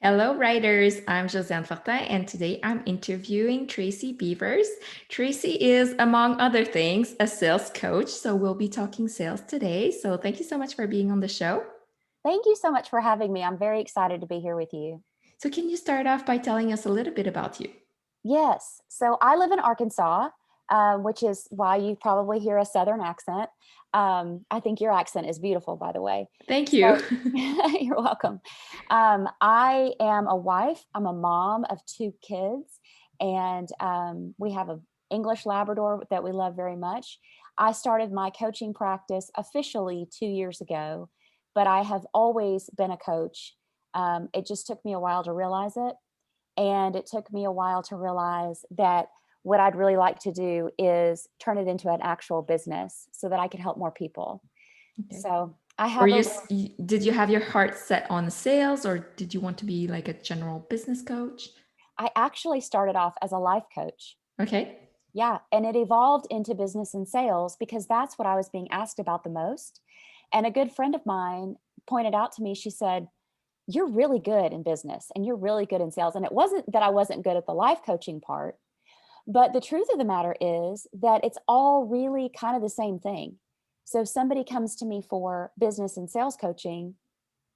Hello, writers. I'm Josiane Fortin, and today I'm interviewing Tracy Beavers. Tracy is, among other things, a sales coach. So we'll be talking sales today. So thank you so much for being on the show. Thank you so much for having me. I'm very excited to be here with you. So, can you start off by telling us a little bit about you? Yes. So I live in Arkansas, which is why you probably hear a Southern accent. I think your accent is beautiful, by the way. Thank you. So you're welcome. I am a wife. I'm a mom of two kids, and we have an English Labrador that we love very much. I started my coaching practice officially 2 years ago, but I have always been a coach. It just took me a while to realize it. And it took me a while to realize that what I'd really like to do is turn it into an actual business so that I could help more people. Okay. So I Were have a you, real, did you have your heart set on sales, or did you want to be like a general business coach? I actually started off as a life coach. Okay. Yeah. And it evolved into business and sales because that's what I was being asked about the most. And a good friend of mine pointed out to me, she said, "You're really good in business and you're really good in sales." And it wasn't that I wasn't good at the life coaching part. But the truth of the matter is that it's all really kind of the same thing. So if somebody comes to me for business and sales coaching,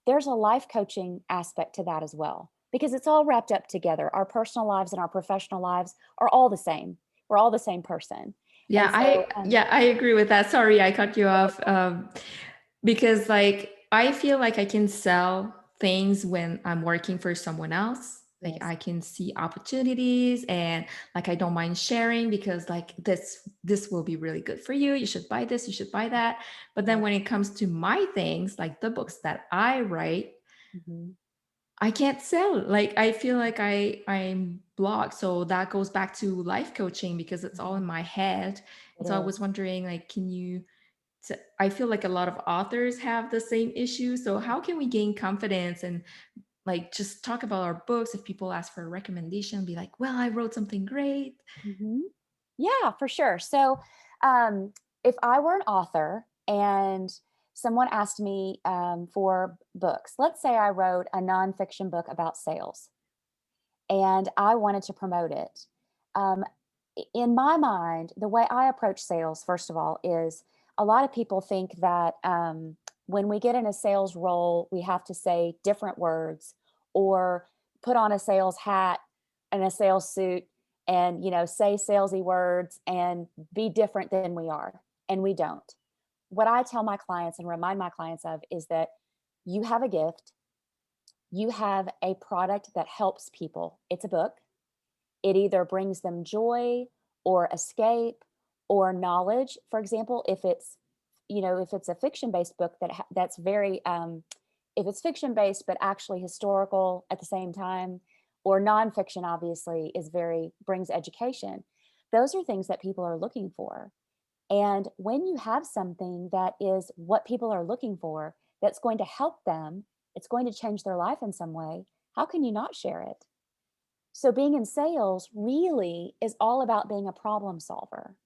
there's a life coaching aspect to that as well, because it's all wrapped up together. Our personal lives and our professional lives are all the same. We're all the same person. Yeah, And so, I agree with that. Sorry, I cut you off. Because like I feel like I can sell things when I'm working for someone else. Like yes. I can see opportunities and like I don't mind sharing because like this will be really good for you. You should buy this, you should buy that. But then Right. when it comes to my things, like the books that I write, Mhm. I can't sell. Like I feel like I'm blocked. So that goes back to life coaching because it's all Mhm. in my head. It And so I was is. wondering like can you I feel like a lot of authors have the same issue. So how can we gain confidence and like just talk about our books if people ask for a recommendation, be like, "Well, I wrote something great." Mhm. Yeah, for sure. So, um, if I were an author and someone asked me for books, let's say I wrote a nonfiction book about sales and I wanted to promote it. Um, in my mind, the way I approach sales, first of all, is a lot of people think that when we get in a sales role, we have to say different words or put on a sales hat and a sales suit and say salesy words and be different than we are, and we don't. What I tell my clients and remind my clients of is that you have a gift, you have a product that helps people. It's a book. It either brings them joy or escape or knowledge. For example, if it's a fiction based book that's very if it's fiction based but actually historical at the same time, or nonfiction obviously is very brings education. Those are things that people are looking for. And when you have something that is what people are looking for, that's going to help them, it's going to change their life in some way, how can you not share it? So being in sales really is all about being a problem solver.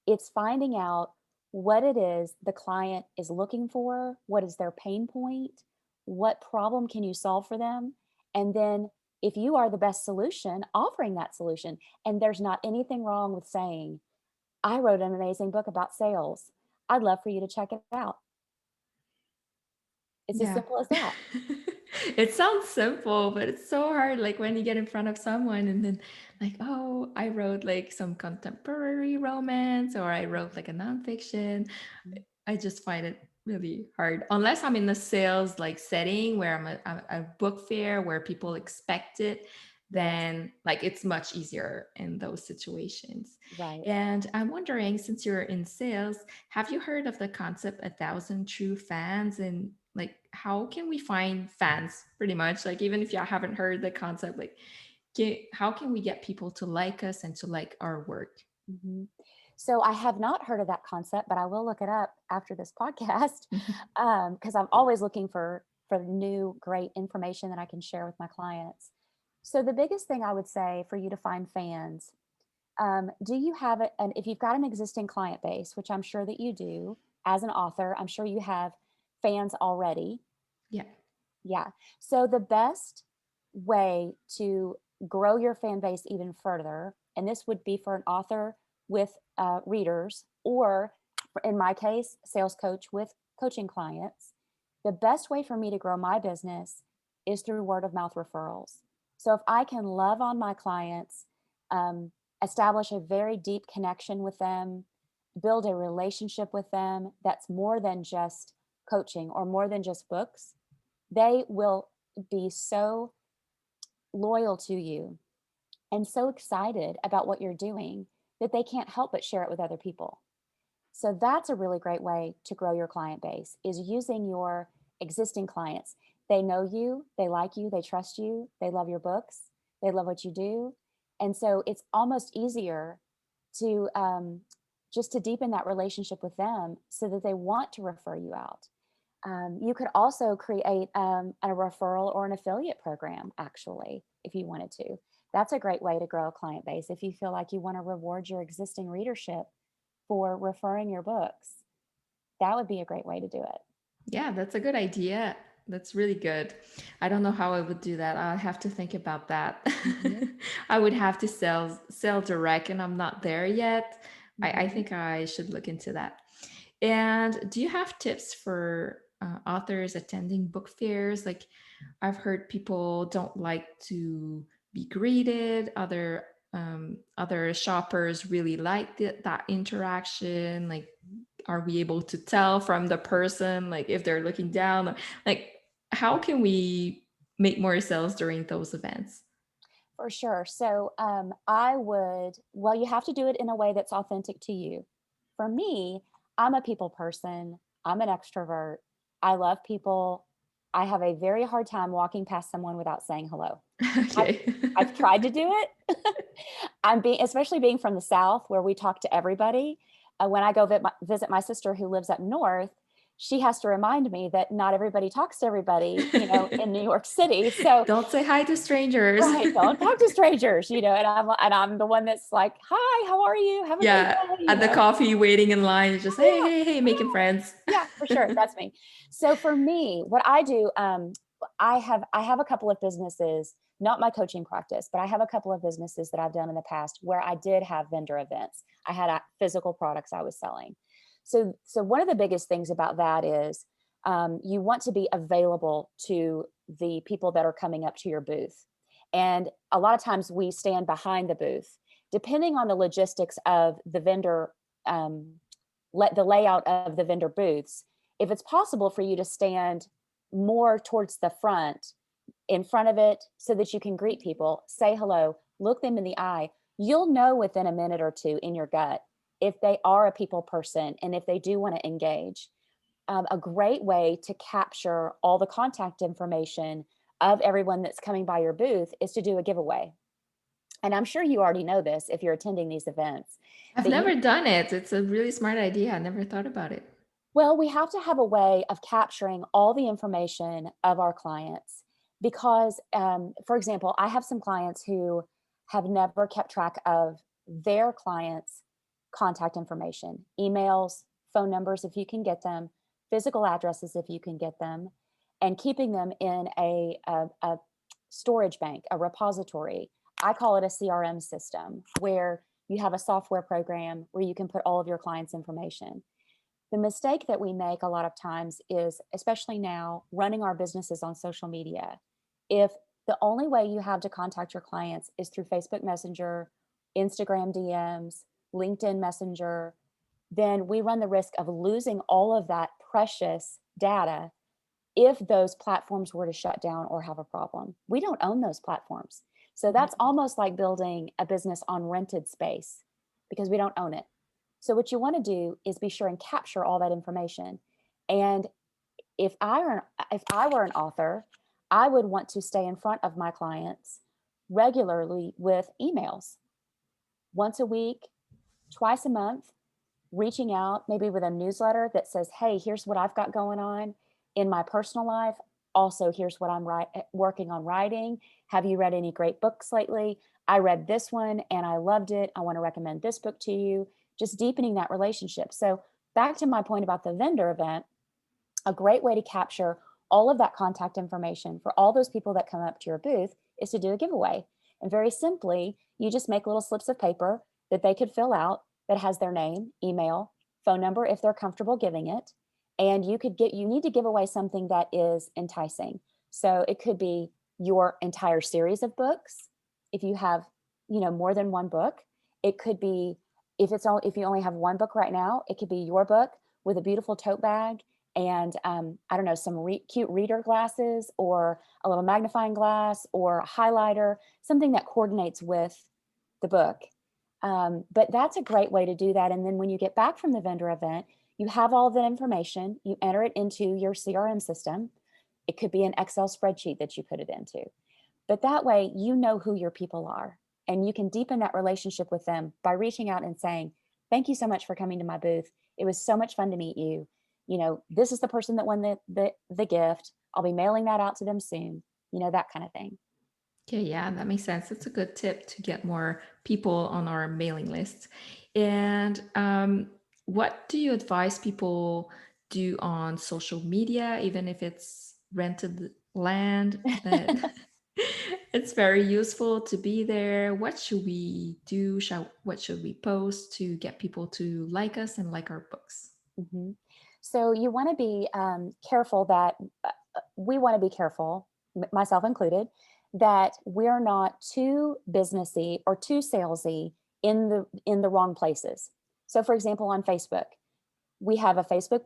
It's finding out what it is the client is looking for, what is their pain point, what problem can you solve for them, and then if you are the best solution, offering that solution. And there's not anything wrong with saying, "I wrote an amazing book about sales. I'd love for you to check it out." It's as Yeah. simple as that. It sounds simple, but it's so hard like when you get in front of someone and then like, "Oh, I wrote like some contemporary romance or I wrote like a nonfiction." Mhm. I just find it really hard unless I'm in the sales like setting where I'm a book fair where people expect it, Yes, then like it's much easier in those situations. right. And I'm wondering, since you're in sales, have you heard of the concept 1,000 true fans? And like how can we find fans pretty much? Like even if you haven't heard the concept, like how can we get people to like us and to like our work? Mhm. So I have not heard of that concept, but I will look it up after this podcast because I'm always looking for new great information that I can share with my clients. So the biggest thing I would say for you to find fans, do you have it? And if you've got an existing client base, which I'm sure that you do, as an author, I'm sure you have fans already. Yeah. Yeah. So the best way to grow your fan base even further, and this would be for an author with readers, or in my case, sales coach with coaching clients, the best way for me to grow my business is through word of mouth referrals. So if I can love on my clients, um, establish a very deep connection with them, build a relationship with them that's more than just coaching or more than just books, they will be so loyal to you and so excited about what you're doing that they can't help but share it with other people. So that's a really great way to grow your client base, is using your existing clients. They know you, they like you, they trust you, they love your books, they love what you do. And so it's almost easier to just to deepen that relationship with them so that they want to refer you out. You could also create a referral or an affiliate program, actually, if you wanted to. That's a great way to grow a client base. If you feel like you want to reward your existing readership for referring your books, that would be a great way to do it. Yeah, that's a good idea. That's really good. I don't know how I would do that. I have to think about that. Mhm, I would have to sell direct, and I'm not there yet. I mhm. think I should look into that. And do you have tips for authors attending book fairs? Like, I've heard people don't like to be greeted. Other shoppers really like that interaction. Like, are we able to tell from the person, like if they're looking down? Like, how can we make more sales during those events? For sure. So I would, well, you have to do it in a way that's authentic to you. For me, I'm a people person, I'm an extrovert. I love people. I have a very hard time walking past someone without saying hello. I've, Okay. I've tried to do it. Especially being from the South where we talk to everybody. When I go visit my sister who lives up north, she has to remind me that not everybody talks to everybody, in New York City. So Don't say hi to strangers. right, don't talk to strangers, and I'm the one that's like, "Hi, how are you? Have a great Yeah, day," at the coffee waiting in line, just hey, "Oh, hey, hey, yeah, making friends. yeah, for sure, that's me." So for me, what I do, I have a couple of businesses, not my coaching practice, but I have a couple of businesses that I've done in the past where I did have vendor events. I had physical products I was selling. So one of the biggest things about that is you want to be available to the people that are coming up to your booth. And a lot of times we stand behind the booth. Depending on the logistics of the vendor, let the layout of the vendor booths, if it's possible for you to stand more towards the front, in front of it, so that you can greet people, say hello, look them in the eye, you'll know within a minute or two in your gut if they are a people person and if they do want to engage. A great way to capture all the contact information of everyone that's coming by your booth is to do a giveaway. And I'm sure you already know this if you're attending these events, I've that you never done it. It's a really smart idea. I never thought about it. well, we have to have a way of capturing all the information of our clients because, for example, I have some clients who have never kept track of their clients' contact information, emails, phone numbers, if you can get them, physical addresses, if you can get them, and keeping them in a storage bank, a repository. I call it a CRM system where you have a software program where you can put all of your clients' information. The mistake that we make a lot of times is, especially now, running our businesses on social media. If the only way you have to contact your clients is through Facebook Messenger, Instagram DMs, LinkedIn Messenger, then we run the risk of losing all of that precious data if those platforms were to shut down or have a problem. We don't own those platforms. So that's Mhm. almost like building a business on rented space because we don't own it. So what you want to do is be sure and capture all that information. And if I were an author, I would want to stay in front of my clients regularly with emails, once a week, twice a month, reaching out maybe with a newsletter that says, "Hey, here's what I've got going on in my personal life. Also, here's what I'm working on writing. Have you read any great books lately? I read this one and I loved it. I want to recommend this book to you." Just deepening that relationship. So, back to my point about the vendor event, a great way to capture all of that contact information for all those people that come up to your booth is to do a giveaway. And very simply, you just make little slips of paper that they could fill out that has their name, email, phone number if they're comfortable giving it. And you need to give away something that is enticing. So it could be your entire series of books. If you have, more than one book, it could be, if you only have one book right now, it could be your book with a beautiful tote bag and I don't know, some cute reader glasses or a little magnifying glass or a highlighter, something that coordinates with the book. But that's a great way to do that. And then when you get back from the vendor event, you have all the information, you enter it into your CRM system. It could be an Excel spreadsheet that you put it into. But that way, you know who your people are and you can deepen that relationship with them by reaching out and saying, thank you so much for coming to my booth. It was so much fun to meet you. This is the person that won the gift. I'll be mailing that out to them soon, that kind of thing. Okay, yeah, that makes sense. It's a good tip to get more people on our mailing list. And what do you advise people do on social media, even if it's rented land, that it's very useful to be there? What should we do? What should we post to get people to like us and like our books? Mhm. So you want to be careful that we want to be careful, myself included, that we're not too businessy or too salesy in the wrong places. So, for example, on Facebook, we have a Facebook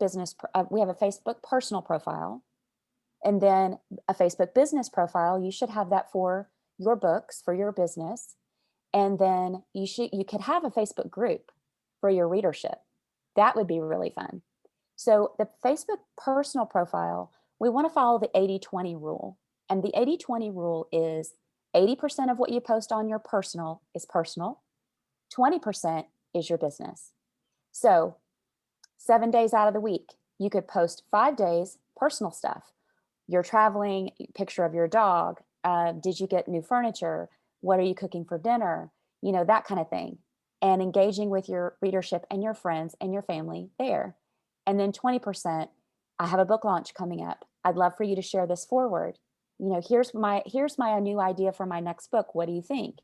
personal profile, and then a Facebook business profile. You should have that for your books for your business, and then you could have a Facebook group for your readership. That would be really fun. So the Facebook personal profile, we want to follow the 80-20 rule. And the 80-20 rule is 80% of what you post on your personal, 20% is your business. So 7 days out of the week, you could post 5 days personal stuff. You're traveling, picture of your dog. Did you get new furniture? What are you cooking for dinner? That kind of thing. And engaging with your readership and your friends and your family there. And then 20%, I have a book launch coming up. I'd love for you to share this forward. Here's my new idea for my next book. What do you think?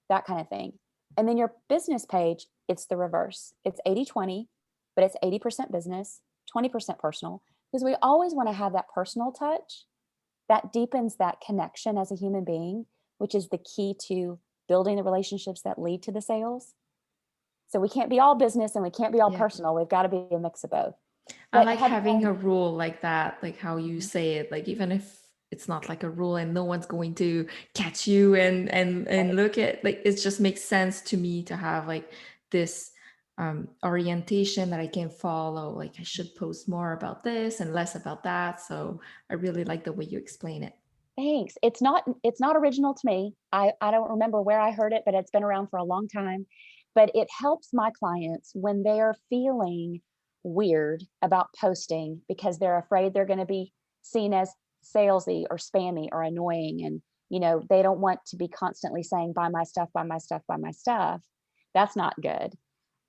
That kind of thing. And then your business page, it's the reverse. It's 80-20, but it's 80% business, 20% personal, because we always want to have that personal touch that deepens that connection as a human being, which is the key to building the relationships that lead to the sales. So we can't be all business and we can't be all Yeah. personal. We've got to be a mix of both. I But like having a rule like that, like how you Mhm. say it, like even if it's not like a rule and no one's going to catch you and Right. look at, like, it just makes sense to me to have like this orientation that I can follow. Like I should post more about this and less about that. So I really like the way you explain it. Thanks. It's not original to me. I don't remember where I heard it, but it's been around for a long time. But it helps my clients when they are feeling weird about posting because they're afraid they're going to be seen as salesy or spammy or annoying. And, they don't want to be constantly saying, buy my stuff, buy my stuff, buy my stuff. That's not good.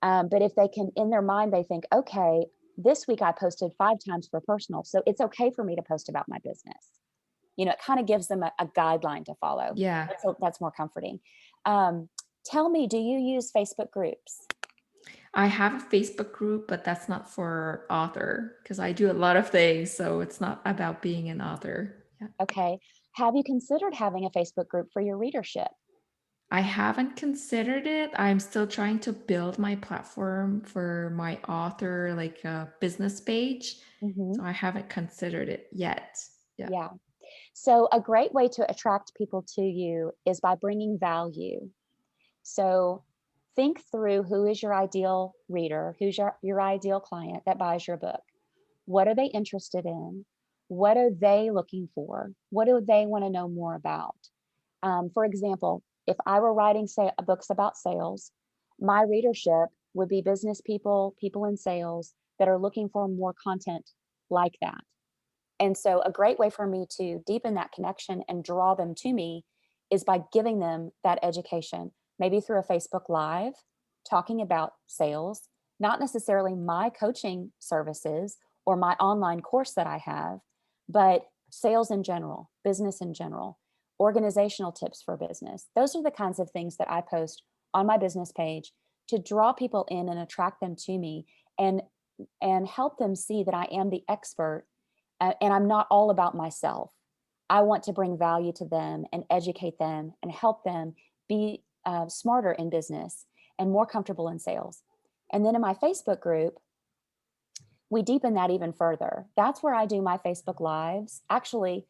But if they can, in their mind, they think, okay, this week I posted 5 times for personal. So it's okay for me to post about my business. It kind of gives them a guideline to follow. Yeah. That's more comforting. Um, Tell me, do you use Facebook groups? I have a Facebook group, but that's not for author because I do a lot of things. So it's not about being an author. Yeah. Okay. Have you considered having a Facebook group for your readership? I haven't considered it. I'm still trying to build my platform for my author, like a business page. Hmm. So I haven't considered it yet. Yeah. Yeah. So, a great way to attract people to you is by bringing value. So, think through who is your ideal reader, who's your ideal client that buys your book. What are they interested in? What are they looking for? What do they want to know more about? For example, if I were writing books about sales, my readership would be business people, people in sales that are looking for more content like that. And so, a great way for me to deepen that connection and draw them to me is by giving them that education, maybe through a Facebook Live, talking about sales, not necessarily my coaching services or my online course that I have, but sales in general, business in general, organizational tips for business. Those are the kinds of things that I post on my business page to draw people in and attract them to me, and help them see that I am the expert, and I'm not all about myself. I want to bring value to them and educate them and help them be smarter in business and more comfortable in sales. And then in my Facebook group, we deepen that even further. That's where I do my Facebook Lives. Actually,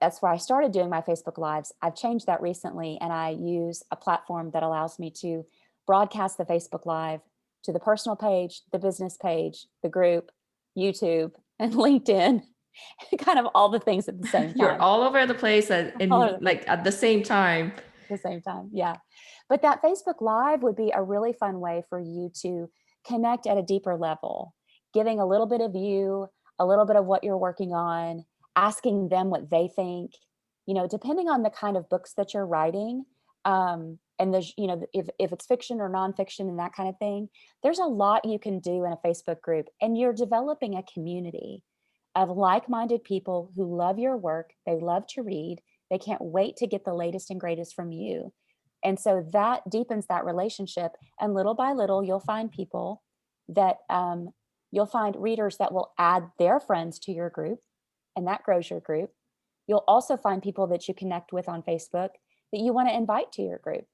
that's where I started doing my Facebook Lives. I've changed that recently, and I use a platform that allows me to broadcast the Facebook Live to the personal page, the business page, the group, YouTube, and LinkedIn, kind of all the things at the same You're time. all over the place All in over the place like at the same time. at the same time. Yeah. But that Facebook Live would be a really fun way for you to connect at a deeper level, giving a little bit of you, a little bit of what you're working on, asking them what they think, depending on the kind of books that you're writing. And there's, if it's fiction or nonfiction and that kind of thing, there's a lot you can do in a Facebook group, and you're developing a community of like-minded people who love your work. They love to read. They can't wait to get the latest and greatest from you. And so that deepens that relationship. And little by little, you'll find people that you'll find readers that will add their friends to your group, and that grows your group. You'll also find people that you connect with on Facebook that you want to invite to your group.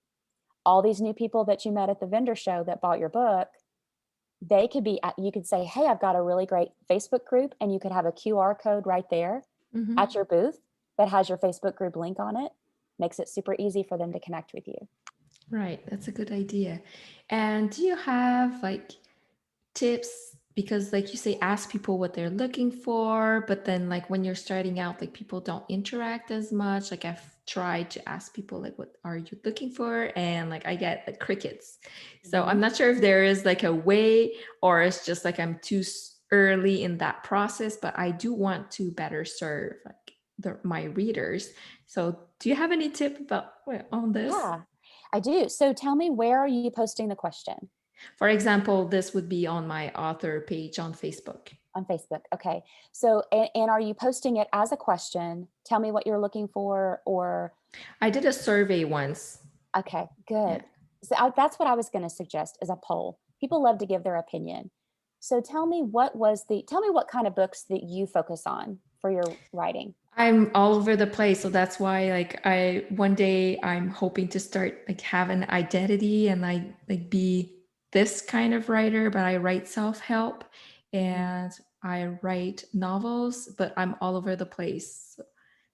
All these new people that you met at the vendor show that bought your book, they could be, you could say, hey, I've got a really great Facebook group, and you could have a QR code right there at Mhm. your booth that has your Facebook group link on it. Makes it super easy for them to connect with you. Right, that's a good idea. And do you have like tips? Because like you say, ask people what they're looking for, but then like when you're starting out, like people don't interact as much. Like I've tried to ask people like, what are you looking for? And like I get like crickets. So Mhm. I'm not sure if there is like a way, or it's just like I'm too early in that process, but I do want to better serve like my readers. So do you have any tip about on this? Yeah, I do. So tell me, where are you posting the question? For example, this would be on my author page on Facebook. On Facebook. Okay. So, and are you posting it as a question? Tell me what you're looking for, or, I did a survey once. okay, Yeah. good. So that's what I was going to suggest, as a poll. People love to give their opinion. So tell me what kind of books that you focus on for your writing. I'm all over the place. So that's why like I one day I'm hoping to start like have an identity and I like be this kind of writer, but I write self-help Mhm. and I write novels, but I'm all over the place.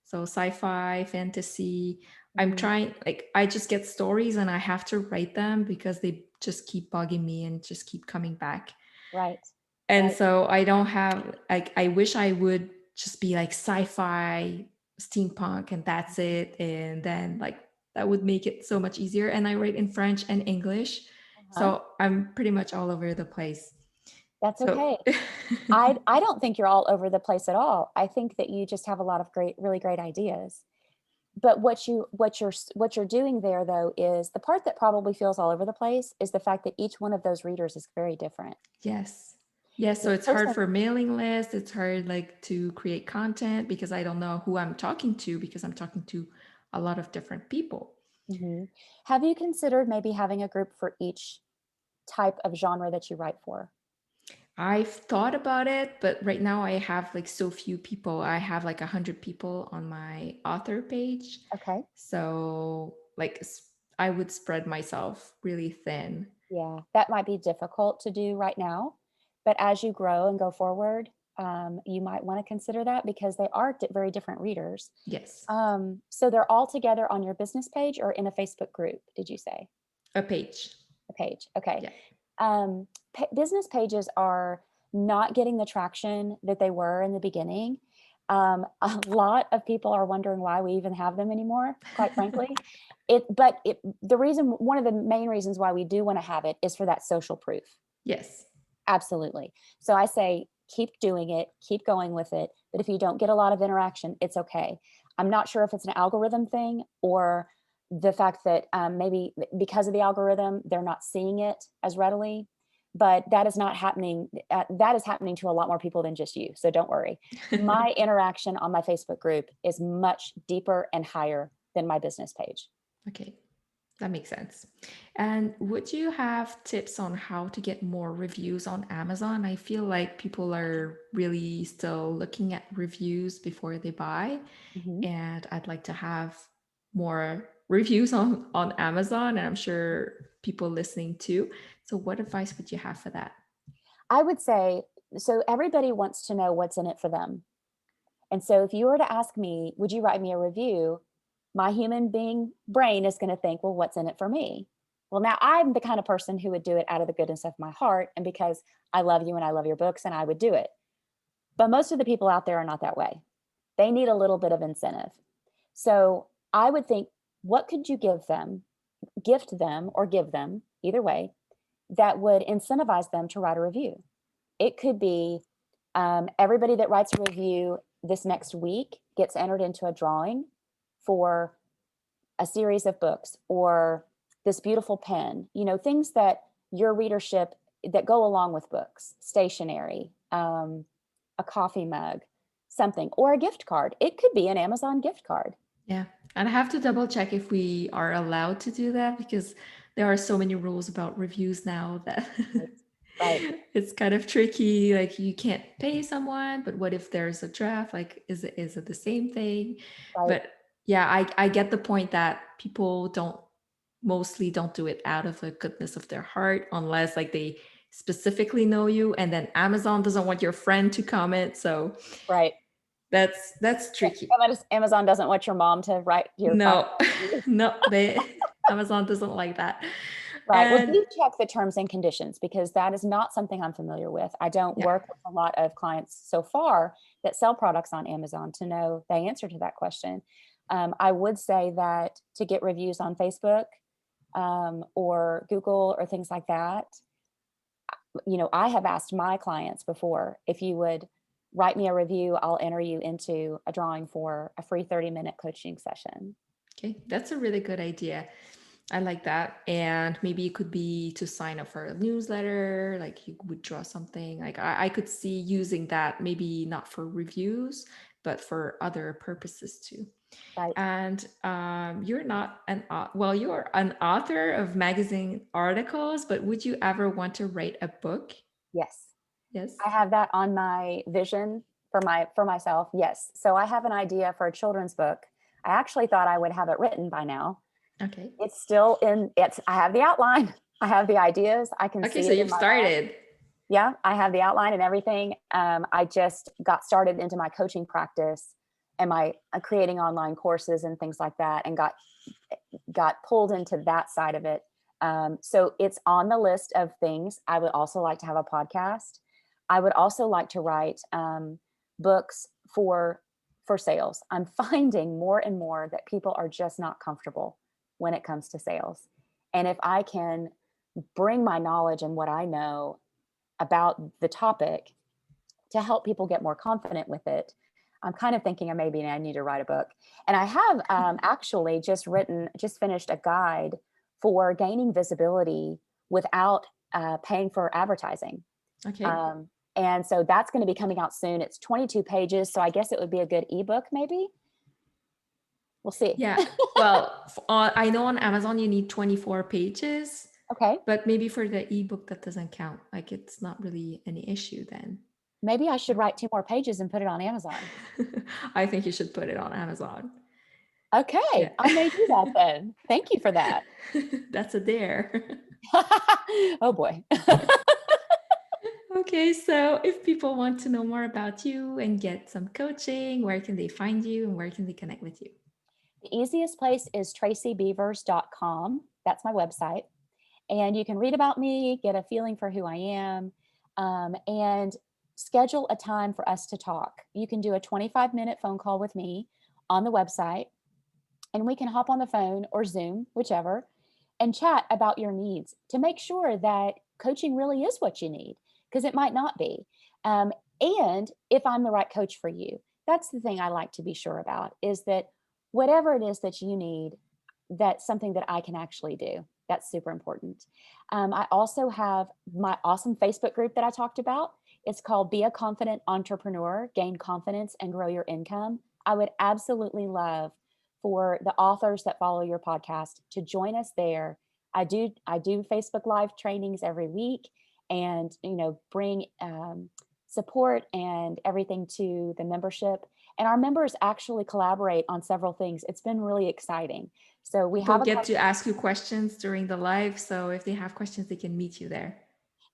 So sci-fi, fantasy. I'm Mhm. trying like I just get stories and I have to write them because they just keep bugging me and just keep coming back. Right. And Right. so I don't have like I wish I would just be like sci-fi, steampunk, and that's it. And then like that would make it so much easier. And I write in French and English. Uh-huh. So I'm pretty much all over the place. That's So okay. I don't think you're all over the place at all. I think that you just have a lot of really great ideas. But what you're doing there, though, is the part that probably feels all over the place is the fact that each one of those readers is very different. yes. Yes, so The it's hard person. for mailing lists. It's hard like to create content because I don't know who I'm talking to because I'm talking to a lot of different people. Mhm. Have you considered maybe having a group for each type of genre that you write for? I've thought about it, but right now I have like so few people. I have like 100 people on my author page. Okay. So like I would spread myself really thin. Yeah, that might be difficult to do right now, but as you grow and go forward, you might want to consider that, because they are very different readers. Yes, So they're all together on your business page or in a Facebook group, did you say? a page. A page. Okay. Yeah. Business pages are not getting the traction that they were in the beginning. A lot of people are wondering why we even have them anymore, quite frankly. One of the main reasons why we do want to have it is for that social proof. Yes. Absolutely. So I say, keep doing it, keep going with it. But if you don't get a lot of interaction, it's okay. I'm not sure if it's an algorithm thing, or the fact that maybe because of the algorithm, they're not seeing it as readily. but that is not happening. That is happening to a lot more people than just you. So don't worry. My interaction on my Facebook group is much deeper and higher than my business page. Okay, that makes sense. And would you have tips on how to get more reviews on Amazon? I feel like people are really still looking at reviews before they buy, Mhm. and I'd like to have more reviews on Amazon, and I'm sure people listening too. So what advice would you have for that? I would say, so everybody wants to know what's in it for them. And so if you were to ask me, would you write me a review? My human being brain is going to think, well, what's in it for me? Well, now I'm the kind of person who would do it out of the goodness of my heart and because I love you and I love your books and I would do it. But most of the people out there are not that way. They need a little bit of incentive. So I would think, what could you give them, gift them, or give them, either way, that would incentivize them to write a review? It could be everybody that writes a review this next week gets entered into a drawing for a series of books or this beautiful pen, things that your readership that go along with books, stationery, a coffee mug, something, or a gift card. It could be an Amazon gift card. Yeah. And I have to double check if we are allowed to do that because there are so many rules about reviews now that Right. Right. it's kind of tricky. Like you can't pay someone, but what if there's a draft? Like, is it the same thing? Right. But yeah, I get the point that people don't do it out of the goodness of their heart unless like they specifically know you, and then Amazon doesn't want your friend to comment. So Right. that's Yeah, tricky. Amazon doesn't want your mom to write your five No, reviews. no, they Amazon doesn't like that. Right. Well, And do check the terms and conditions because that is not something I'm familiar with. I don't yeah, work with a lot of clients so far that sell products on Amazon to know the answer to that question. I would say that to get reviews on Facebook or Google or things like that, I have asked my clients before if you would write me a review, I'll enter you into a drawing for a free 30-minute coaching session. okay, that's a really good idea. I like that. And maybe it could be to sign up for a newsletter, like you would draw something. Like I could see using that, maybe not for reviews, but for other purposes too. Right. And you're not well, you are an author of magazine articles, but would you ever want to write a book? Yes. Yes. I have that on my vision for myself. Yes. So I have an idea for a children's book. I actually thought I would have it written by now. Okay. It's still in it's I have the outline. I have the ideas. I can Okay, see so it in you've my mind. started. Yeah, I have the outline and everything. I just got started into my coaching practice and my creating online courses and things like that and got pulled into that side of it. So it's on the list of things. I would also like to have a podcast. I would also like to write books for sales. I'm finding more and more that people are just not comfortable when it comes to sales. And if I can bring my knowledge and what I know about the topic to help people get more confident with it, I'm kind of thinking maybe I need to write a book. And I have actually just finished a guide for gaining visibility without paying for advertising. Okay. Um, and so that's going to be coming out soon. It's 22 pages. So I guess it would be a good ebook, maybe. We'll see. Yeah. Well, I know on Amazon you need 24 pages, Okay. but maybe for the ebook that doesn't count. Like it's not really any issue then. Maybe I should write 2 more pages and put it on Amazon. I think you should put it on Amazon. Yeah. Okay. I may do that then. Thank you for that. That's a dare. Oh boy. Okay, so if people want to know more about you and get some coaching, where can they find you and where can they connect with you? The easiest place is tracybeavers.com. That's my website. And you can read about me, get a feeling for who I am, and schedule a time for us to talk. You can do a 25-minute phone call with me on the website, and we can hop on the phone or Zoom, whichever, and chat about your needs to make sure that coaching really is what you need, because it might not be. And if I'm the right coach for you, that's the thing I like to be sure about is that whatever it is that you need, that's something that I can actually do. That's super important. I also have my awesome Facebook group that I talked about. It's called Be a Confident Entrepreneur, Gain Confidence and Grow Your Income. I would absolutely love for the authors that follow your podcast to join us there. I do Facebook Live trainings every week, and bring support and everything to the membership. And our members actually collaborate on several things. It's been really exciting. So we People have a get couple. to ask you questions during the live. So if they have questions, they can meet you there.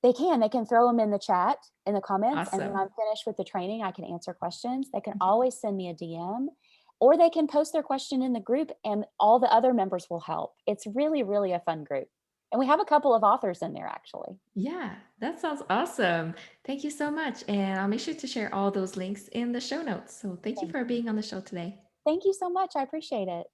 They can throw them in the chat, in the comments, and when Awesome. I'm finished with the training, I can answer questions. They can Mhm. always send me a DM, or they can post their question in the group and all the other members will help. It's really, really a fun group. And we have a couple of authors in there actually. Yeah, that sounds awesome. Thank you so much. And I'll make sure to share all those links in the show notes. So thank you Thank for you. being on the show today. Thank you so much. I appreciate it.